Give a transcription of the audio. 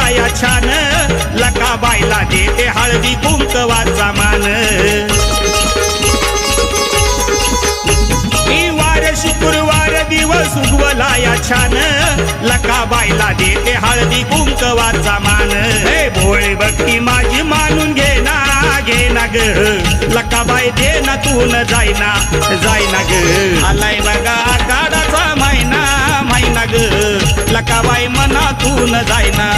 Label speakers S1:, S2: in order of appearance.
S1: या छान लकाबाईला देते हळदी कुंकवाचा मान शुक्रवार दिवस उगवला या छान लकाबाईला देते हळदी कुंकवाचा मान हे भोळे भक्ती माझी मानून घे ना ग लकाबाई दे ना तू न जाईना ग आलाय बघा आखाडाचा महिना ग लकाबाई मना तू न जाईना